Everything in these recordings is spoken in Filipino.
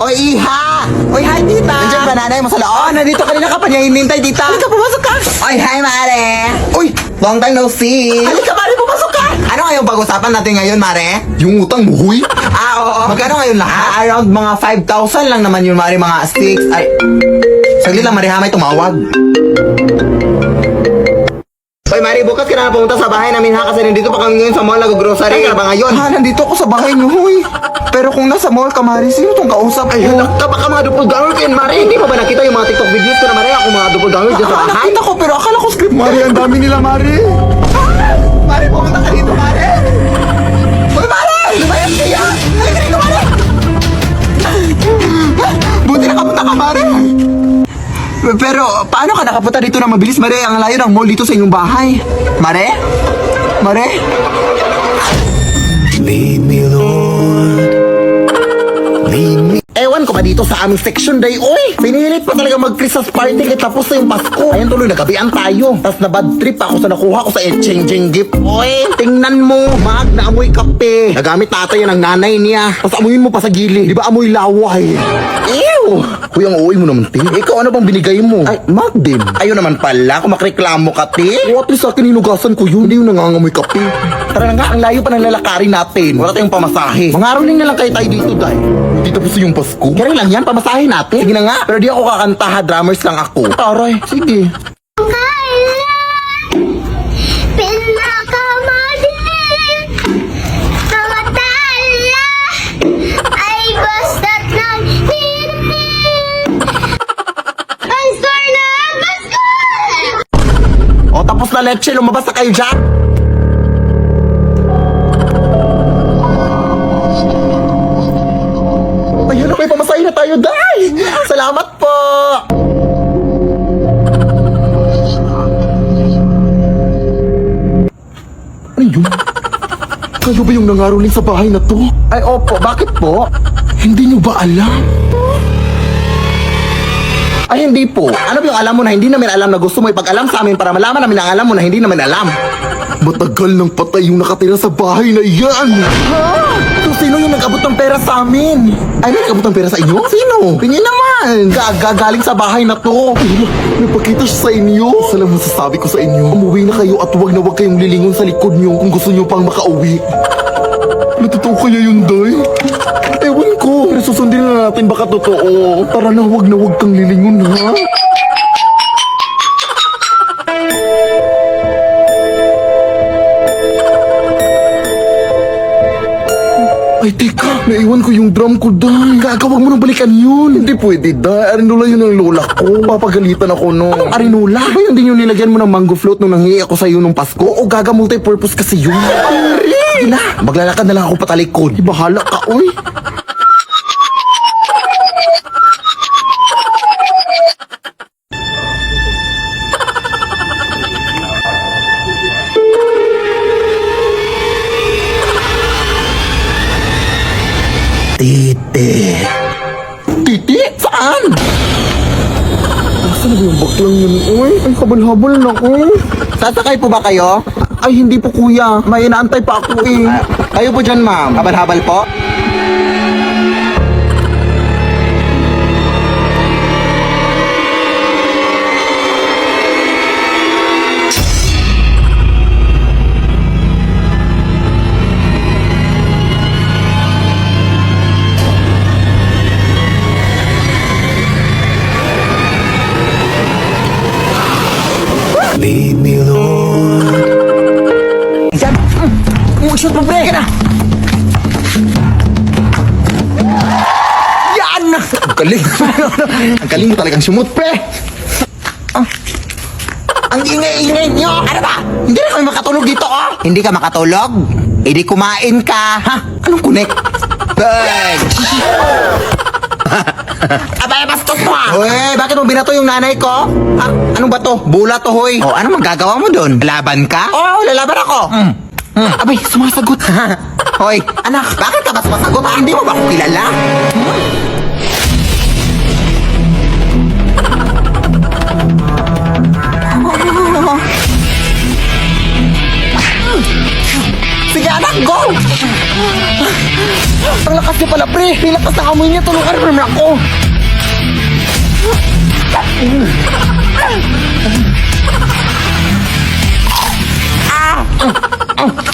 Oy, iha! Oy, hi, tita! Nandiyan ba nanay mo sa loob? Nandito kanina ka pa niya hinintay, tita. Halika, pumasok ka! Oy, hi, mare! Uy, long time no see! Halika, mare, pumasok ka! Ano ngayong pag-usapan natin ngayon, mare? Yung utang mo, huy? Oo. Magkano ngayon lahat? Around mga 5,000 lang naman yun, mare, mga 6. Ay, saglit lang, mare, ha, may tumawag. Oy, Mari, bukas ka na pumunta sa bahay namin ha kasi nandito pa kami ngayon sa mall nag-grocery ka ba ngayon? Nandito ako sa bahay niyo, huy. Pero kung nasa mall ka, Mari, sino tong kausap Ay, halak ka baka mga doppelganger kayo, Mari. Hindi mo ba nakita yung mga TikTok videos ko na, Mari? Ako mga doppelganger dyan sa bahay? Nakita ko, pero akala ko script. Mari, ang dami nila, Mari. Mari, pumunta ka dito, Mari! Uy, Mari! Lumayas kaya! Halika dito, Mari! Buti nakapunta ka, Mari! Pero, paano ka nakapunta dito na mabilis, Mare? Ang layo ng mall dito sa inyong bahay. Mare? Mare? Lead me, Lord. Lead me. Ewan ko ba dito sa aming section day, oy! Pinilit pa talaga mag-Christmas party kahit tapos na yung Pasko. Ayun tuloy, nagabian tayo. Tapos na bad trip ako sa nakuha ko sa exchanging gift. Oy, tingnan mo, mag na amoy kape. Nagamit tatay yan ng nanay niya. Tapos amuyin mo pa sa gili. Di ba amoy laway? Ew! Kuya, ang uwi mo naman, te. Ikaw, ano bang binigay mo? Ay, mag din. Ayun naman pala, kung makreklamo ka, te. O, at least sa akin hinugasan ko yun. Hindi yung nangangamoy kape. Tara na nga, ang layo pa ng lalakarin natin. Wala tayong pamasahe. Mga aruling na lang kayo tayo dito, day. Hindi tapos yung Pasko. Kaya lang yan, pamasahe natin. Sige na nga. Pero di ako kakanta ha, drummers lang ako. Taray, sige. Pinakamadilim na matala ay basta't naghihilim ang store na Pasko! O, tapos na leche, lumabas na kayo dyan. Ayun na, may pamasahe na tayo, day. Salamat po. Ano yun? Kayo ba yung nangaroling sa bahay na to? Ay, opo, bakit po? Hindi nyo ba alam? Ay, hindi po. Ano ba yung alam mo na hindi namin alam na gusto mo ipag-alam sa amin para malaman namin ang alam mo na hindi namin alam? Matagal nang patay yung nakatira sa bahay na yan. So, sino yung nag-abot ng pera sa amin? Ay, may nag-abot ng pera sa inyo? Sino? Tingin naman. Gagaling sa bahay na to. Napakita siya sa inyo. Isa lang masasabi ko sa inyo. Umuwi na kayo at huwag na huwag kayong lilingon sa likod nyo kung gusto nyo pang makauwi. Natotoo kaya yun, Day? Ewan ko. Pero susundin na natin baka totoo. Tara na, huwag kang lilingon, ha? Ay, teka. Naiwan ko yung drum ko, Day. Gagawag mo nang balikan yun. Hindi pwede, Day. Arinola yun ang lola ko. Papagalitan ako, no. Anong arinola? Ba yung di nyo nilagyan mo ng mango float nung nangihi ako sa'yo nung Pasko? O gaga multi-purpose kasi yun? Sige na, maglalakad na lang ako patalikod. Bahala ka, oy. Titi. Titi? Saan? Saan ba yung baklang yun, oy? Ay, habal-habal na ko. Sasakay po ba kayo? Ay, hindi po, kuya. May inaantay pa ako, eh. Kayo po dyan, ma'am. Habal-habal po? Lead me, Lord. Yan! Shoot mo, pre! Yan na! Yan! Ang galing. Ang galing mo talagang sumut, pre. Ang ingay-ingay nyo! Ano ba? Hindi na kami makatulog dito, oh! Hindi ka makatulog? Eh di kumain ka! Ha? Anong kunik? Bag! Abay, bastos mo ah! Uy, bakit mo binato yung nanay ko? Ha? Anong ba to? Bula to, hoy! Oh, ano magagawa mo doon? Laban ka? Oo, lalaban ako! Abay, sumasagot! Hoy, anak, bakit ka ba sumasagot? Hindi mo ba ako kilala? Sige anak, go! Ang lakas niyo pala, pre! pre. Nilakas na amoy niya. Tulungan mo naman ako.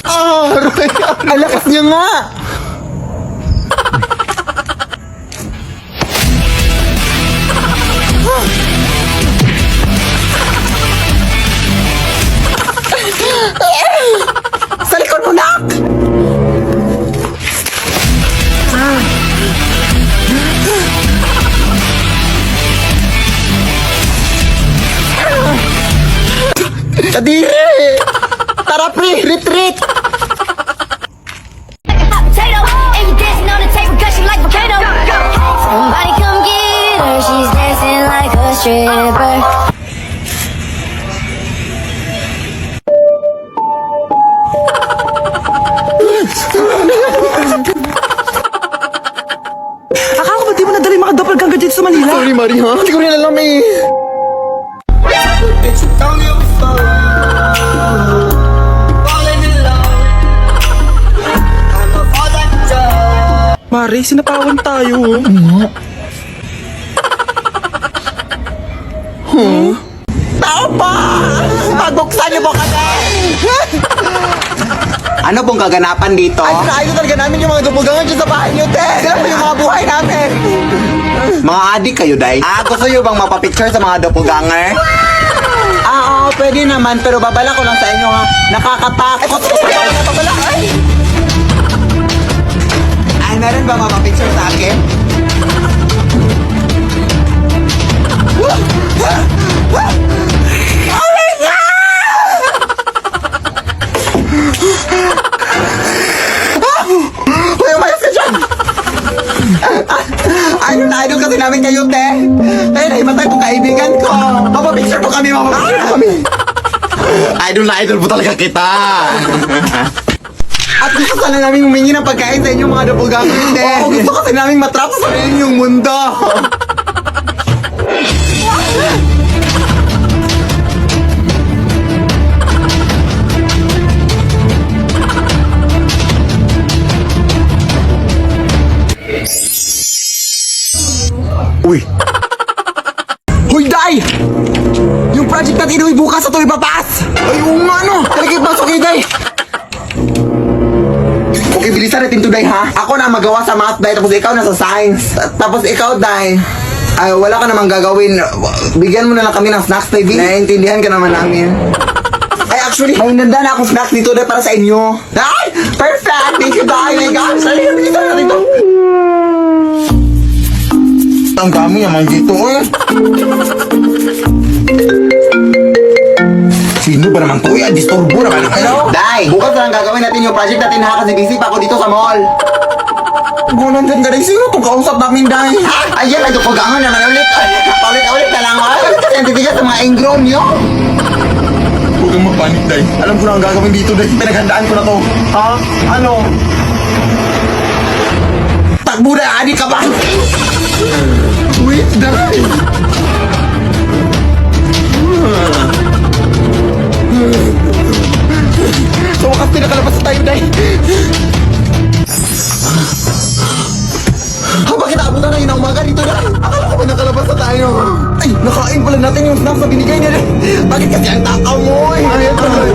Aray! Ang lakas niya nga. Sa likod mo, nak! Kadiri! Tara, pre! Retreat! hot potato, and you dancing on the table, gushing like volcano. Somebody come get her, she's dancing like a stripper. Akala ko ba di mo nadali mga doppelganger dito sa Manila? Sorry, Mari, ha? Hindi ko rin alam eh. Mare, sinapawan tayo. Tao pa! Pagbuksan niyo po kami! Ano pong kaganapan dito? Ay, sinaayos talaga namin yung mga dupugangan dyan sa bahay niyo, te! Sila po yung mga buhay namin! Mga adik kayo, Day? Gusto nyo bang mapapicture sa mga doppelganger? Oo, pwede naman, pero babala ko lang sa inyo ha. Nakakatakot! Babala! Ay! Ay, meron ba mapapicture sa akin? Uy, umayos ka dyan! Idol kasi namin kayo, te! Kaya naimatay po kaibigan ko! Mapapicture po kami, mapapicture po kami! Idol na idol po talaga kita! At gusto sana namin humingi ng pagkain sa inyo mga doppelganger, te! Oo, gusto kasi namin matrap sa inyong mundo! Uy! Hoy, Day! Yung project natin inuwi bukas sa tuwi papas! Ay, oo nga, no! Taligid bang okay, Day? Okay, bilisan natin to, Day, ha? Ako na magawa sa math, Day, tapos ikaw na sa science. Tapos ikaw, Day, ay, wala ka namang gagawin. Bigyan mo na lang kami ng snacks, baby. Naiintindihan ka naman namin. Ay, actually, may nanda na akong snacks dito, Day, para sa inyo. Ay! Perfect! Thank you, Day! My gosh! Ay, bilisan natin to. Ang dami naman dito, eh! Sino ba naman to? Ay, disturbo naman. Hello? Day! Bukas na lang gagawin natin yung project natin, ha? Kasi busy pa ako dito sa mall. Kung nandyan ka rin, sino itong kausap namin, Day? Ayan, ay dupagangan naman ulit. Paulit-ulit na lang. Ay, kasi ang titigas sa mga ingrown nyo. Huwag kang magpanik, Day. Alam ko na ang gagawin dito, Day. Pinaghandaan ko na to. Ha? Ano? Takbo na, adi ka ba? Wait, Day! So, wakas pinakalabas na tayo, Day. Bakit naabutan na yun ang umaga dito, Day? Akala ko ba nakalabas na tayo? Ay, nakain pala natin yung snacks na binigay niya, Day. Bakit kasi ang takaw mo, eh? Ay, ito, Day.